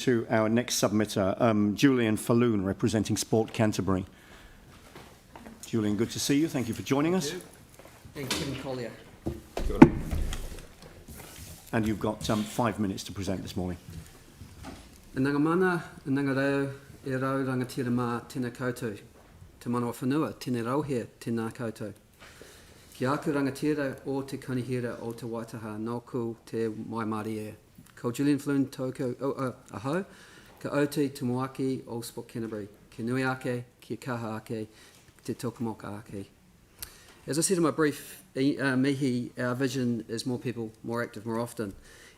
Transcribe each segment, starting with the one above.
To our next submitter, Julian Falloon, representing Sport Canterbury. Julian, good to see you. Thank you for joining us. And Kevin Collier. And you've got 5 minutes to present this morning. Nanga mana, nanga reo, e rau rangatira mā tēnā koutou. Te manawa whanua, tēnā rauhea, tēnā koutou. Ki aku rangatira o te kanihira o te waitaha, nōku te mai Māori e. Ko Julian Falloon tōku aho, ka oti te moaki o Sport Canterbury. Ki nui ake, ki kaha ake, te tokamoka ake. As I said in my brief mihi, our vision is more people, more active, more often.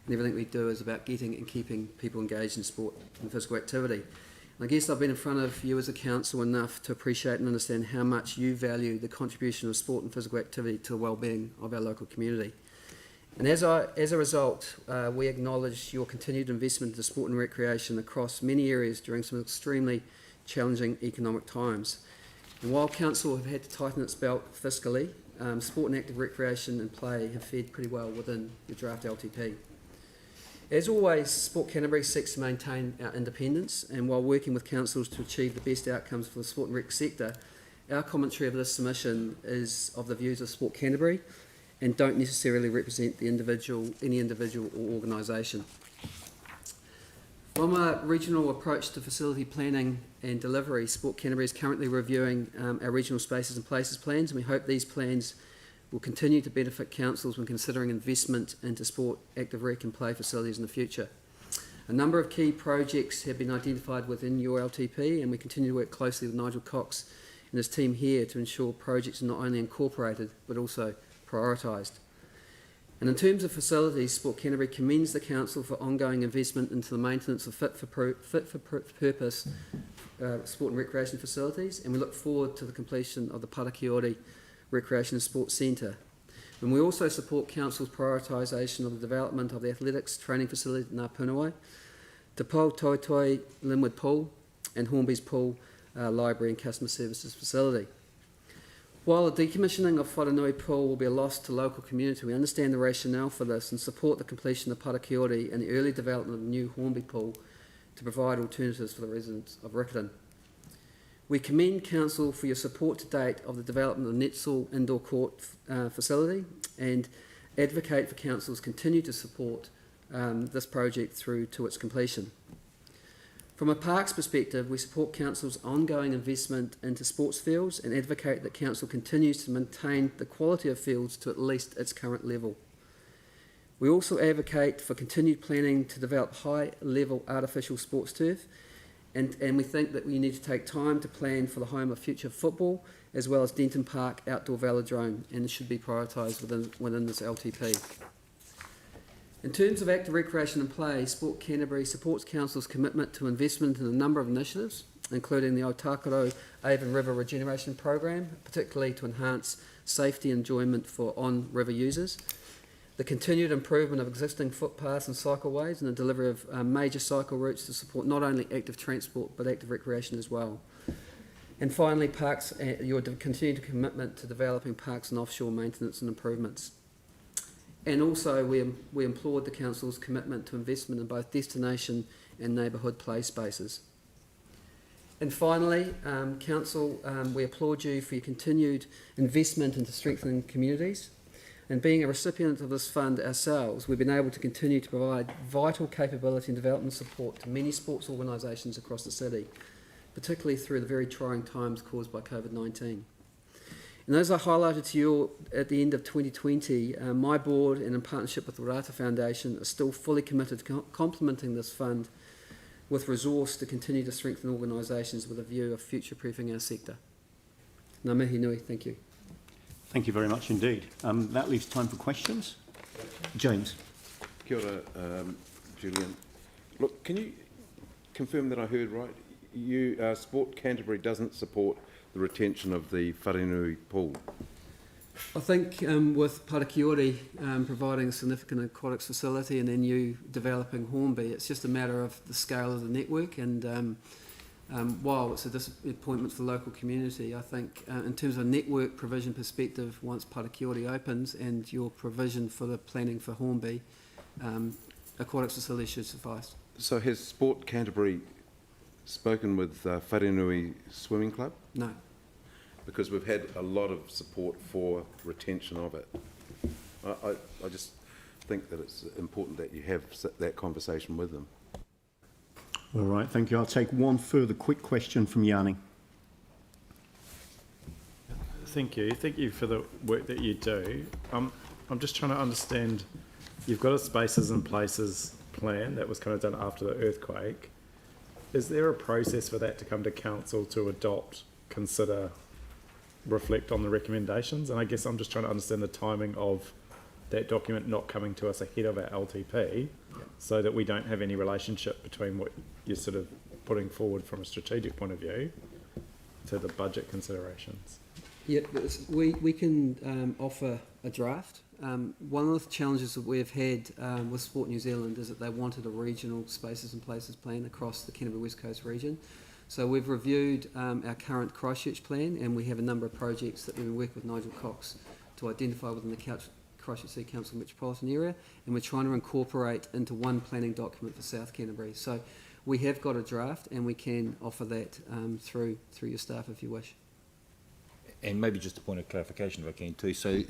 And everything we do is about getting and keeping people engaged in sport and physical activity. And I guess I've been in front of you as a council enough to appreciate and understand how much you value the contribution of sport and physical activity to the well-being of our local community. And as a result, we acknowledge your continued investment into sport and recreation across many areas during some extremely challenging economic times. And while Council have had to tighten its belt fiscally, sport and active recreation and play have fared pretty well within the draft LTP. As always, Sport Canterbury seeks to maintain our independence, and while working with councils to achieve the best outcomes for the sport and rec sector, our commentary of this submission is of the views of Sport Canterbury and don't necessarily represent any individual or organisation. From a regional approach to facility planning and delivery, Sport Canterbury is currently reviewing our regional spaces and places plans, and we hope these plans will continue to benefit councils when considering investment into sport, active rec and play facilities in the future. A number of key projects have been identified within your LTP, and we continue to work closely with Nigel Cox and his team here to ensure projects are not only incorporated but also prioritised. And in terms of facilities, Sport Canterbury commends the Council for ongoing investment into the maintenance of fit for purpose sport and recreation facilities, and we look forward to the completion of the Parakiori Recreation and Sports Centre. And we also support Council's prioritisation of the development of the athletics training facility at Ngā Punawai, Te Pou Toitoi Linwood Pool and Hornby's Pool Library and Customer Services Facility. While the decommissioning of Wharanui Pool will be a loss to local community, we understand the rationale for this and support the completion of Parakiori and the early development of the new Hornby Pool to provide alternatives for the residents of Riccarton. We commend Council for your support to date of the development of the Netzel Indoor Court facility and advocate for Council's continue to support this project through to its completion. From a parks perspective, we support Council's ongoing investment into sports fields and advocate that Council continues to maintain the quality of fields to at least its current level. We also advocate for continued planning to develop high-level artificial sports turf, and we think that we need to take time to plan for the home of future football, as well as Denton Park Outdoor Velodrome, and it should be prioritised within this LTP. In terms of active recreation and play, Sport Canterbury supports Council's commitment to investment in a number of initiatives, including the Otakaro Avon River Regeneration Program, particularly to enhance safety and enjoyment for on-river users, the continued improvement of existing footpaths and cycleways, and the delivery of major cycle routes to support not only active transport but active recreation as well. And finally, parks, your continued commitment to developing parks and offshore maintenance and improvements. And also, we implored the Council's commitment to investment in both destination and neighbourhood play spaces. And finally, Council, we applaud you for your continued investment into strengthening communities. And being a recipient of this fund ourselves, we've been able to continue to provide vital capability and development support to many sports organisations across the city, particularly through the very trying times caused by COVID-19. And as I highlighted to you at the end of 2020, my board and in partnership with the Rata Foundation are still fully committed to complementing this fund with resource to continue to strengthen organisations with a view of future-proofing our sector. Ngā mihi nui, thank you. Thank you very much indeed. That leaves time for questions. James. Kia ora, Julian. Look, can you confirm that I heard right? Sport Canterbury doesn't support the retention of the Wharenui Pool? I think with Parakiori providing a significant aquatics facility and then you developing Hornby, it's just a matter of the scale of the network, and while it's a disappointment for the local community, I think in terms of a network provision perspective, once Parakiori opens and your provision for the planning for Hornby, aquatics facility should suffice. So has Sport Canterbury spoken with Wharenui Swimming Club? No. Because we've had a lot of support for retention of it. I just think that it's important that you have that conversation with them. All right, thank you. I'll take one further quick question from Yanni. Thank you. Thank you for the work that you do. I'm just trying to understand, you've got a spaces and places plan that was kind of done after the earthquake. Is there a process for that to come to council to adopt, consider, reflect on the recommendations? And I guess I'm just trying to understand the timing of that document not coming to us ahead of our LTP, so that we don't have any relationship between what you're sort of putting forward from a strategic point of view to the budget considerations. Yeah, we can offer a draft. One of the challenges that we've had with Sport New Zealand is that they wanted a regional spaces and places plan across the Canterbury West Coast region. So we've reviewed our current Christchurch plan, and we have a number of projects that we've been working with Nigel Cox to identify within the Christchurch City Council metropolitan area, and we're trying to incorporate into one planning document for South Canterbury. So we have got a draft, and we can offer that through your staff if you wish. And maybe just a point of clarification, if I can too. So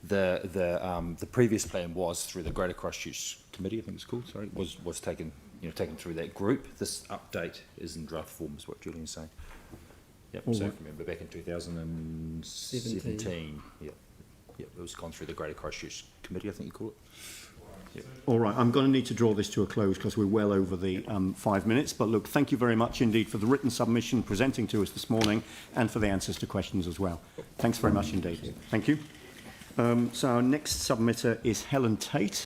the previous plan was through the Greater Christchurch Committee, I think it's called. Sorry, was taken through that group. This update is in draft form, is what Julian's saying. Yep. So if you remember back in 2017. Yep. It was gone through the Greater Christchurch Committee, I think you call it. Yep. All right, I'm going to need to draw this to a close because we're well over the 5 minutes. But look, thank you very much indeed for the written submission presenting to us this morning and for the answers to questions as well. Thanks very much indeed. Thank you. So our next submitter is Helen Tate.